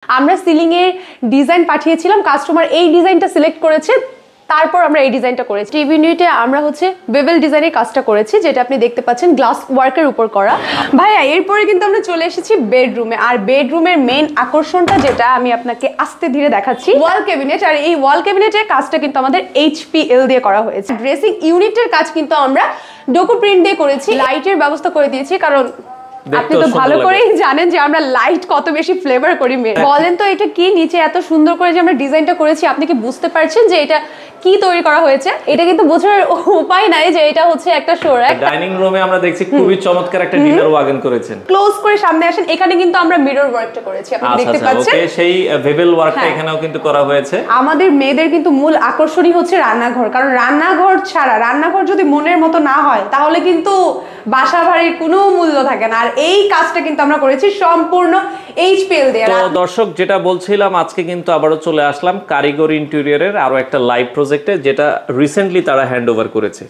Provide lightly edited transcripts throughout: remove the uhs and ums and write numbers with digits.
আমরা সিলিং এর ডিজাইন পাঠিয়েছিলাম, কাস্টমার এই ডিজাইনটা সিলেক্ট করেছে, তারপর আমরা এই ডিজাইনটা করেছি। টিভি ইউনিটে আমরা হচ্ছে বেভেল ডিজাইনের কাজটা করেছি, যেটা আপনি দেখতে পাচ্ছেন গ্লাস ওয়ার্কের উপর করা। ভাইয়া এরপরে কিন্তু আমরা চলে এসেছি বেডরুমে, আর বেডরুমের মেইন আকর্ষণটা যেটা আমি আপনাকে আস্তে ধীরে দেখাচ্ছি, ওয়াল ক্যাবিনেট। আর এই ওয়াল ক্যাবিনেটের কাজটা কিন্তু আমাদের HPL দিয়ে করা হয়েছে। ড্রেসিং ইউনিটের কাজ কিন্তু আমরা ডোকো প্রিন্ট দিয়ে করেছি, লাইটের ব্যবস্থা করে দিয়েছি, কারণ আপনি তো ভালো করেই জানেন যে আমরা লাইট কত বেশি ফ্লেভার করি। বলেন তো এটা কি, নিচে এত সুন্দর করে যে আমরা ডিজাইনটা করেছি, আপনি কি বুঝতে পারছেন যে এটা কি তৈরি করা হয়েছে? এটা কিন্তু বোঝার উপায় নাই যে এটা হচ্ছে একটা শো র‍্যাক। ডাইনিং রুমে আমরা দেখছি খুবই চমৎকার একটা ডিনার ওয়াগন করেছেন। ক্লোজ করে সামনে আসেন, এখানে কিন্তু আমরা মিরর ওয়ার্কটা করেছি, আপনি দেখতে পাচ্ছেন। ওকে, সেই বেভেল ওয়ার্কটা এখানেও কিন্তু করা হয়েছে। আমাদের মেয়েদের কিন্তু মূল আকর্ষণই হচ্ছে রান্নাঘর, কারণ রান্নাঘর ছাড়া, রান্নাঘর যদি মনের মতো না হয় তাহলে কিন্তু বাসা বাড়ির কোনো মূল্য থাকে না। আর এই কাজটা কিন্তু আমরা করেছি সম্পূর্ণ HPL দিয়ে। তো দর্শক, যেটা বলছিলাম, আজকে কিন্তু আবারও চলে আসলাম কারিগর ইন্টেরিয়রের আরো একটা লাইভ প্রজেক্টে, যেটা রিসেন্টলি তারা হ্যান্ড ওভার করেছে।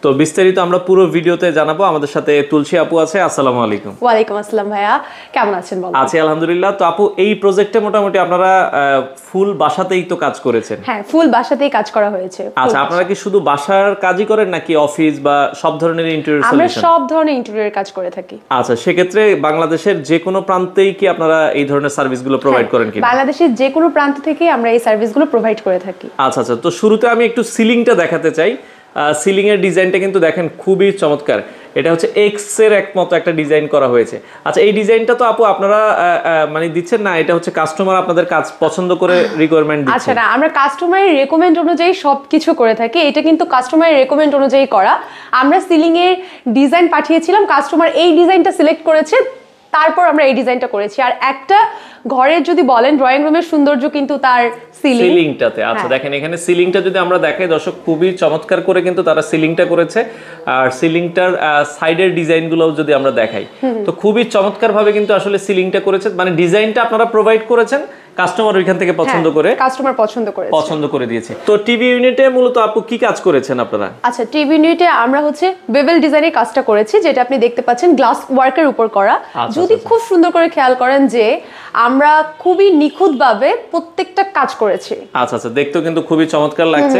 তো বিস্তারিত আমরা পুরো ভিডিওতে জানাবো। আমাদের সাথে তুলসী আপু আছে। আসসালামু আলাইকুম। ওয়ালাইকুম আসসালাম ভাইয়া, কেমন আছেন বলুন? আছি আলহামদুলিল্লাহ। তো আপু, এই প্রজেক্টে মোটামুটি আপনারা ফুল বাসাতেই তো কাজ করেছেন? হ্যাঁ, ফুল বাসাতেই কাজ করা হয়েছে। আচ্ছা, আপনারা কি শুধু বাসার কাজই করেন নাকি অফিস বা সব ধরনের ইন্টেরিয়র সলিউশন? আমরা সব ধরনের ইন্টেরিয়র কাজ করে থাকি। আচ্ছা, সেক্ষেত্রে বাংলাদেশের যে কোনো প্রান্তেই কি আপনারা এই ধরনের সার্ভিসগুলো প্রোভাইড করেন কি? বাংলাদেশের যে কোনো প্রান্ত থেকে আমরা এই সার্ভিসগুলো প্রোভাইড করে থাকি। আচ্ছা আচ্ছা, তো শুরুতে আমি একটু সিলিংটা দেখাতে চাই। সিলিং এর ডিজাইনটা কিন্তু দেখেন খুবই চমৎকার। এটা হচ্ছে এক্স এর একমতো একটা ডিজাইন করা হয়েছে। আচ্ছা, এই ডিজাইনটা তো আপু আপনারা মানে দিচ্ছেন না, এটা হচ্ছে কাস্টমার আপনাদের কাজ পছন্দ করে রিকোয়ারমেন্ট দিচ্ছে? আচ্ছা না, আমরা কাস্টমারের রেকমেন্ড অনুযায়ী সবকিছু করে থাকি। এটা কিন্তু কাস্টমারের রেকমেন্ড অনুযায়ী করা। আমরা সিলিং এর ডিজাইন পাঠিয়েছিলাম, কাস্টমার এই ডিজাইনটা সিলেক্ট করেছে, তারপর আমরা এই ডিজাইনটা করেছি। আর একটা ঘরের যদি বলেন, ড্রয়িং রুমের সৌন্দর্য কিন্তু তার সিলিংটাতে। আচ্ছা দেখেন, এখানে সিলিংটা যদি আমরা দেখাই দর্শক, খুবই চমৎকার করে কিন্তু তারা সিলিংটা করেছে। আর সিলিংটার সাইডের ডিজাইনগুলো যদি আমরা দেখাই, তো খুবই চমৎকার ভাবে কিন্তু আসলে সিলিংটা করেছে। মানে ডিজাইনটা আপনারা প্রোভাইড করেছেন, কাস্টমার ওইখান থেকে পছন্দ করে, কাস্টমার পছন্দ করে দিয়েছে। তো টিভি ইউনিটে মূলত আপু কি কাজ করেছেন আপনারা? আচ্ছা, টিভি ইউনিটে আমরা হচ্ছে বেভেল ডিজাইনের কাজটা করেছি, যেটা আপনি দেখতে পাচ্ছেন গ্লাস ওয়ার্কের উপর করা। যদি খুব সুন্দর করে খেয়াল করেন যে আমরা খুবই নিখুঁতভাবে প্রত্যেকটা কাজ করেছি। আচ্ছা আচ্ছা, দেখতেও কিন্তু খুবই চমৎকার লাগছে।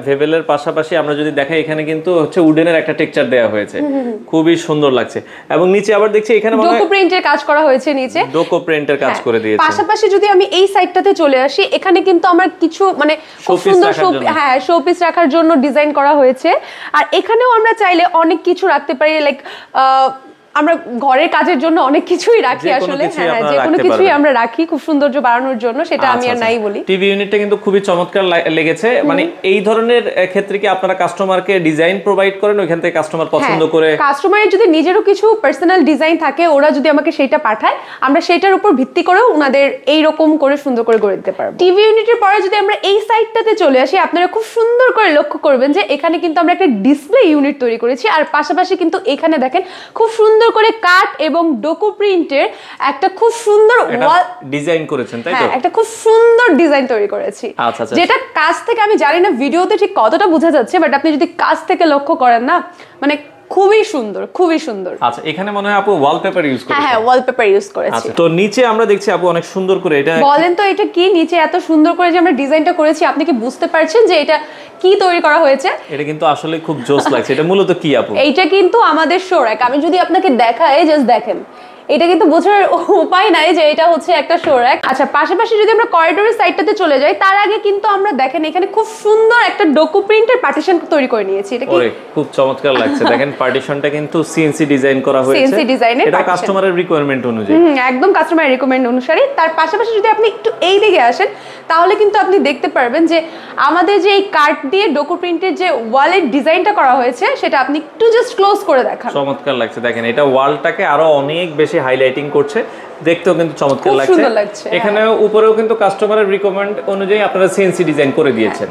বেভেলের পাশাপাশি আমরা যদি দেখাই, এখানে কিন্তু হচ্ছে উডেনের একটা টেক্সচার দেওয়া হয়েছে, খুবই সুন্দর লাগছে। এবং নিচে আবার দেখছি এখানে ডোকো প্রিন্টের কাজ করা হয়েছে, নিচে ডোকো প্রিন্টের কাজ করে দিয়েছে। পাশাপাশি যদি আমি এই সাইডটাতে চলে আসি, এখানে কিন্তু আমার কিছু মানে খুব সুন্দর শোপিস রাখার জন্য ডিজাইন করা হয়েছে। আর এখানেও আমরা চাইলে অনেক কিছু রাখতে পারি, লাইক আমরা ঘরের কাজের জন্য অনেক কিছুই রাখি আসলে। হ্যাঁ, যে কোনো কিছুই আমরা রাখি খুব সৌন্দর্য বাড়ানোর জন্য, সেটা আমি আর নাই বলি। টিভি ইউনিটটা কিন্তু খুবই চমৎকার লেগেছে। মানে এই ধরনের ক্ষেত্রে কি আপনারা কাস্টমারকে ডিজাইন প্রোভাইড করেন, ওইখান থেকে কাস্টমার পছন্দ করে? কাস্টমারের যদি নিজেরও কিছু পার্সোনাল ডিজাইন থাকে, ওরা যদি আমাকে সেটা পাঠায়, আমরা সেটার উপর ভিত্তি করেও ওনাদের এই রকম করে সুন্দর করে গড়ে দিতে পারবো। টিভি ইউনিটের পরে যদি আমরা এই সাইডটাতে চলে আসি, আপনারা খুব সুন্দর করে লক্ষ্য করবেন যে এখানে কিন্তু আমরা একটা ডিসপ্লে ইউনিট তৈরি করেছি। আর পাশাপাশি কিন্তু এখানে দেখেন খুব সুন্দর করে কাট এবং ডোকো প্রিন্টের একটা খুব সুন্দর ওয়াল ডিজাইন করেছেন, তাই তো? একটা খুব সুন্দর ডিজাইন তৈরি করেছি। আচ্ছা আচ্ছা, যেটা কাজ থেকে আমি জানি না ভিডিওতে ঠিক কতটা বোঝা যাচ্ছে, বাট আপনি যদি কাজ থেকে লক্ষ্য করেন না, মানে খুবই সুন্দর, খুবই সুন্দর। আচ্ছা, এখানে মনে হয় আপু ওয়ালপেপার ইউজ করেছেন? হ্যাঁ, ওয়ালপেপার ইউজ করেছি। আচ্ছা, তো নিচে আমরা দেখছি আপু অনেক সুন্দর করে, এটা বলেন তো এটা কি, নিচে এত সুন্দর করে যে আমরা ডিজাইনটা করেছি, আপনি কি বুঝতে পারছেন যে এটা কি তৈরি করা হয়েছে? এটা কিন্তু আসলে খুব জোস লাগছে। এটা মূলত কি আপু? এইটা কিন্তু আমাদের শো র‍্যাক। আমি যদি আপনাকে দেখাই, জাস্ট দেখেন, এটা কিন্তু বোঝার উপায় নাই যে এটা হচ্ছে একটা শো র‍্যাক। আচ্ছা, পাশাপাশি যদি আমরা করিডোরের সাইডটাতে চলে যাই, তার আগে কিন্তু আমরা দেখেন এখানে খুব সুন্দর একটা ডোকো প্রিন্টের পার্টিশন তৈরি করে নিয়েছি। এটা কি খুব চমৎকার লাগছে। দেখেন পার্টিশনটা কিন্তু সিএনসি ডিজাইন করা হয়েছে। সিএনসি ডিজাইনের, এটা কাস্টমারের রিকোয়ারমেন্ট অনুযায়ী। একদম কাস্টমারের রিকমেন্ড অনুসারে। তার পাশাপাশি যদি আপনি একটু এই দিকে আসেন, তাহলে কিন্তু আপনি দেখতে পারবেন যে আমাদের যে এই কার্ড দিয়ে ডোকো প্রিন্টের যে ওয়ালের ডিজাইনটা করা হয়েছে, সেটা আপনি একটু জাস্ট ক্লোজ করে দেখান। চমৎকার লাগছে। দেখেন, এটা ওয়ালটাকে আরো অনেক বেশি হাইলাইটিং করছে, দেখতেও কিন্তু চমৎকার লাগছে। এখানে উপরেও কিন্তু কাস্টমারের রিকমেন্ড অনুযায়ী আপনারা সিএনসি ডিজাইন করে দিয়েছেন।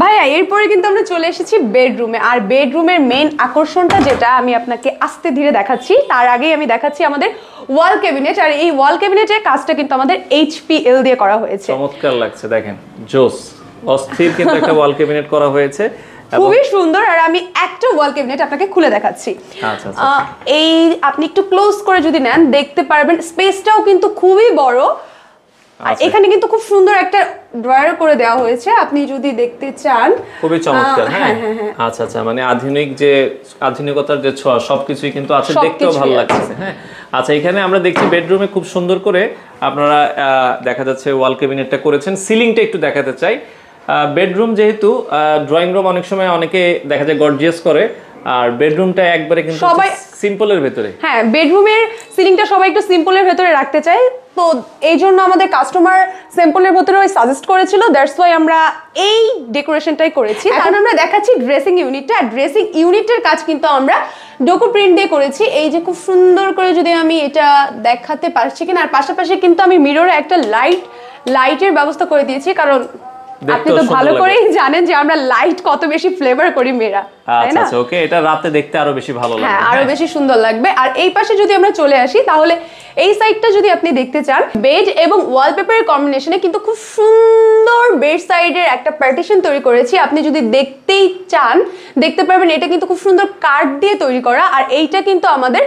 ভাইয়া এরপরে কিন্তু আমরা চলে এসেছি বেডরুমে। আর বেডরুমের মেইন আকর্ষণটা যেটা আমি আপনাকে আস্তে ধীরে দেখাচ্ছি, তার আগেই আমি দেখাচ্ছি আমাদের ওয়াল ক্যাবিনেট। আর এই ওয়াল ক্যাবিনেটের কাজটা কিন্তু আমাদের HPL দিয়ে করা হয়েছে। চমৎকার লাগছে, দেখেন জোস, অস্থির কিন্তু একটা ওয়াল ক্যাবিনেট করা হয়েছে। খুবই সুন্দর। আর আমি একটা ওয়াল ক্যাবিনেট আপনাকে খুলে দেখাচ্ছি। আচ্ছা আচ্ছা। এই আপনি একটু ক্লোজ করে যদি নেন দেখতে পারবেন স্পেসটাও কিন্তু খুবই বড়। আর এখানে কিন্তু খুব সুন্দর একটা ড্রয়ার করে দেওয়া হয়েছে, আপনি যদি দেখতে চান। খুবই চমৎকার। হ্যাঁ আচ্ছা আচ্ছা, মানে আধুনিকতার যে ছোঁয়া সবকিছুই কিন্তু আছে, দেখতেও ভালো লাগছে। হ্যাঁ আচ্ছা, এখানে আমরা দেখছি বেডরুমে খুব সুন্দর করে আপনারা দেখা যাচ্ছে ওয়াল ক্যাবিনেটটা করেছেন। সিলিংটা একটু দেখাতে চাই। বেডরুম যেহেতু ড্রয়িং রুম অনেক সময় অনেকে দেখা যায় গর্জিয়াস করে, আর বেডরুমটা একবারে কিন্তু সবাই সিম্পলের ভেতরে। হ্যাঁ, বেডরুমের সিলিংটা সবাই একটু সিম্পলের ভেতরে রাখতে চাই, তো এই জন্য আমাদের কাস্টমার সিম্পলের ভেতরে সাজেস্ট করেছিল, দ্যাটস ওয়াই আমরা এই ডেকোরেশনটাই করেছি। এখন আমরা দেখাচ্ছি ড্রেসিং ইউনিটটা। ড্রেসিং ইউনিটের কাজ কিন্তু আমরা ডোকো প্রিন্ট দিয়ে করেছি। এই যে খুব সুন্দর করে যদি আমি এটা দেখাতে পারছি কিনা, আর পাশাপাশি কিন্তু আমি মিররে একটা লাইটের ব্যবস্থা করে দিয়েছি, কারণ আপনি তো ভালো করেই জানেন যে আমরা লাইট কত বেশি ফ্লেভার করি মেয়েরা, তাই না? আচ্ছা ওকে, এটা রাতে দেখতে আরো বেশি ভালো লাগবে। হ্যাঁ, আরো বেশি সুন্দর লাগবে। আর এই পাশে যদি আমরা চলে আসি, তাহলে এই সাইডটা যদি আপনি দেখতে চান, বেড এবং ওয়ালপেপারের কম্বিনেশনে কিন্তু খুব সুন্দর বেড সাইডের একটা পার্টিশন তৈরি করেছি। আপনি যদি দেখতেই চান দেখতে পারবেন, এটা কিন্তু খুব সুন্দর কাঠ দিয়ে তৈরি করা। আর এইটা কিন্তু আমাদের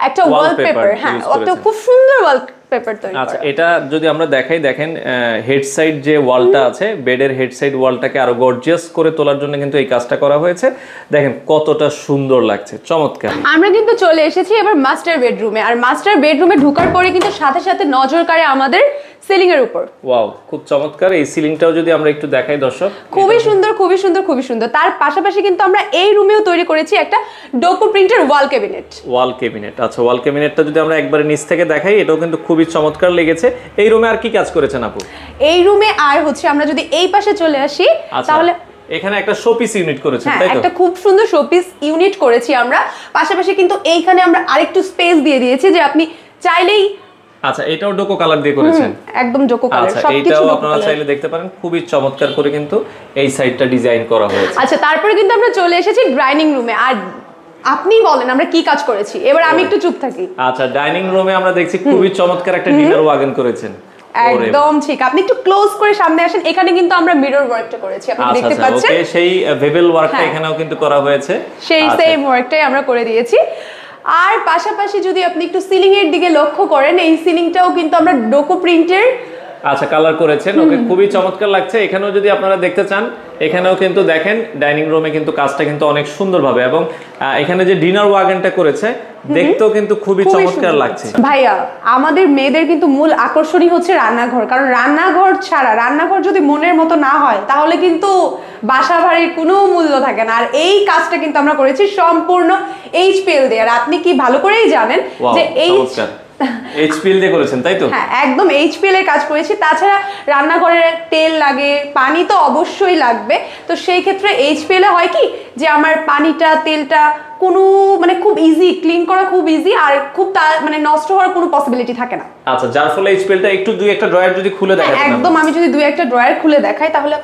একটা ওয়ালপেপার। হ্যাঁ, অত খুব সুন্দর ওয়ালপেপার তৈরি করা। আচ্ছা, এটা যদি আমরা দেখাই, দেখেন হেড সাইড যে ওয়ালটা আছে, বেডের হেড সাইড ওয়ালটাকে আরো গর্জিয়াস করে তোলার জন্য কিন্তু এই কাজটা করা হয়েছে। দেখেন কতটা সুন্দর লাগছে, চমৎকার। আমরা কিন্তু চলে এসেছি এবার মাস্টার বেডরুমে। আর মাস্টার বেডরুমে ঢোকার পরে কিন্তু সাথে সাথে নজর কাড়ে আমাদের সিলিং এর উপর। ওয়াও, খুব চমৎকার। এই সিলিংটাও যদি আমরা একটু দেখাই দর্শক, খুবই সুন্দর খুবই সুন্দর খুবই সুন্দর। তার পাশাপাশি কিন্তু আমরা এই রুমেও তৈরি করেছি একটা ডোকো প্রিন্টের ওয়াল ক্যাবিনেট। আচ্ছা, ওয়াল ক্যাবিনেটটা যদি আমরা একবারে নিচ থেকে দেখাই, এটাও কিন্তু খুবই চমৎকার লেগেছে। এই রুমে আর কি কাজ করেছেন আপু? এই রুমে আর হচ্ছে আমরা যদি এই পাশে চলে আসি, তাহলে এখানে একটা শোপিস ইউনিট করেছেন, তাই তো? একটা খুব সুন্দর শোপিস ইউনিট করেছি আমরা। পাশাপাশি কিন্তু এইখানে আমরা আরেকটু স্পেস দিয়ে দিয়েছি, যে আপনি চাইলেই। আচ্ছা, এটাও ডোকো কালার দিয়ে করেছেন? একদম ডোকো কালার, আচ্ছা, এটাও আপনারা চাইলে দেখতে পারেন। খুবই চমৎকার করে কিন্তু এই সাইডটা ডিজাইন করা হয়েছে। আচ্ছা, তারপরে কিন্তু আমরা চলে এসেছি ডাইনিং রুমে। আর আপনি বলেন আমরা কি কাজ করেছি, এবার আমি একটু চুপ থাকি। আচ্ছা, ডাইনিং রুমে আমরা দেখছি খুবই চমৎকার একটা ডিনার ওয়াগন করেছেন। একদম ঠিক, আপনি একটু ক্লোজ করে সামনে আসেন। এখানে কিন্তু আমরা মিরর ওয়ার্কটা করেছি, আপনি দেখতে পাচ্ছেন। ওকে, সেই বেভেল ওয়ার্কটা এখানেও কিন্তু করা হয়েছে, সেই সেম ওয়ার্কটাই আমরা করে দিয়েছি। আর পাশাপাশি যদি আপনি একটু সিলিং এর দিকে লক্ষ্য করেন, এই সিলিংটাও কিন্তু আমরা ডোকো প্রিন্টের আচ্ছা কালার করেছেন। ওকে, খুবই চমৎকার লাগছে। এখানেও যদি আপনারা দেখতে চান, এখানেও কিন্তু দেখেন ডাইনিং রুমে কিন্তু কাজটা কিন্তু অনেক সুন্দরভাবে, এবং এখানে যে ডিনার ওয়াগনটা করেছে দেখতেও কিন্তু খুবই চমৎকার লাগছে। ভাইয়া, আমাদের মেয়েদের কিন্তু মূল আকর্ষণই হচ্ছে রান্নাঘর, কারণ রান্নাঘর যদি মনের মতো না হয়, তাহলে কিন্তু বাসা বাড়ির কোনো মূল্য থাকে না। আর এই কাজটা কিন্তু আমরা করেছি সম্পূর্ণ এইচপিএল দিয়ে। আর আপনি কি ভালো করেই জানেন যে এইচপিএল দিয়ে করেছেন, তাই তো? হ্যাঁ, একদম এইচপিএল এর কাজ করেছি। তাছাড়া রান্নাঘরে তেল লাগে, পানি তো অবশ্যই লাগবে। তো সেই ক্ষেত্রে এইচপিএল এ হয় কি, যে আমার পানিটা তেলটা কোনো মানে খুব ইজি ক্লিন করা, খুব ইজি, আর খুব মানে নষ্ট হওয়ার কোনো পসিবিলিটি থাকে না। আচ্ছা, যার ফলে এইচপিএলটা একটু দুই একটা ড্রয়ার যদি খুলে দেখাতেন। একদম, আমি যদি দুই একটা ড্রয়ার খুলে দেখাই, তাহলে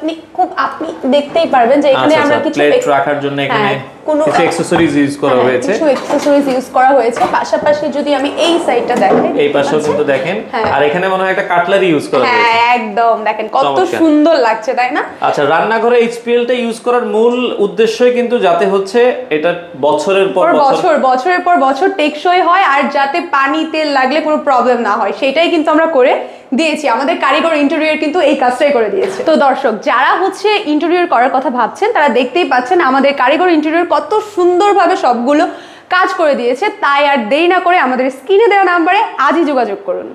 আপনি দেখতেই পারবেন যে এখানে আমরা কিছু প্লেট রাখার জন্য এখানে কিছু অ্যাকসেসরিজ ইউজ করা হয়েছে। কিছু অ্যাকসেসরিজ ইউজ করা হয়েছে। পাশাপাশি যদি আমি এই সাইডটা দেখাই, এই পাশেও কিন্তু দেখেন, আর এখানে মনে হয় একটা কাটলারি ইউজ করা হয়েছে। হ্যাঁ, একদম দেখেন কত সুন্দর লাগছে, তাই না? আচ্ছা, রান্নাঘরে এইচপিএলটা ইউজ করার মূল উদ্দেশ্যই কিন্তু যাতে হচ্ছে এটা বছরের পর বছর টেকসই হয়, আর যাতে পানি তেল লাগলে কোনো প্রবলেম না হয়, সেটাই কিন্তু আমরা করে দিয়েছি। আমাদের কারিগর ইন্টেরিয়র কিন্তু এই কাজটাই করে দিয়েছে। তো দর্শক, যারা হচ্ছে ইন্টেরিয়র করার কথা ভাবছেন, তারা দেখতেই পাচ্ছেন আমাদের কারিগর ইন্টেরিয়র কত সুন্দরভাবে সবগুলো কাজ করে দিয়েছে। তাই আর দেরি না করে আমাদের স্ক্রিনে দেওয়া নাম্বারে আজই যোগাযোগ করুন।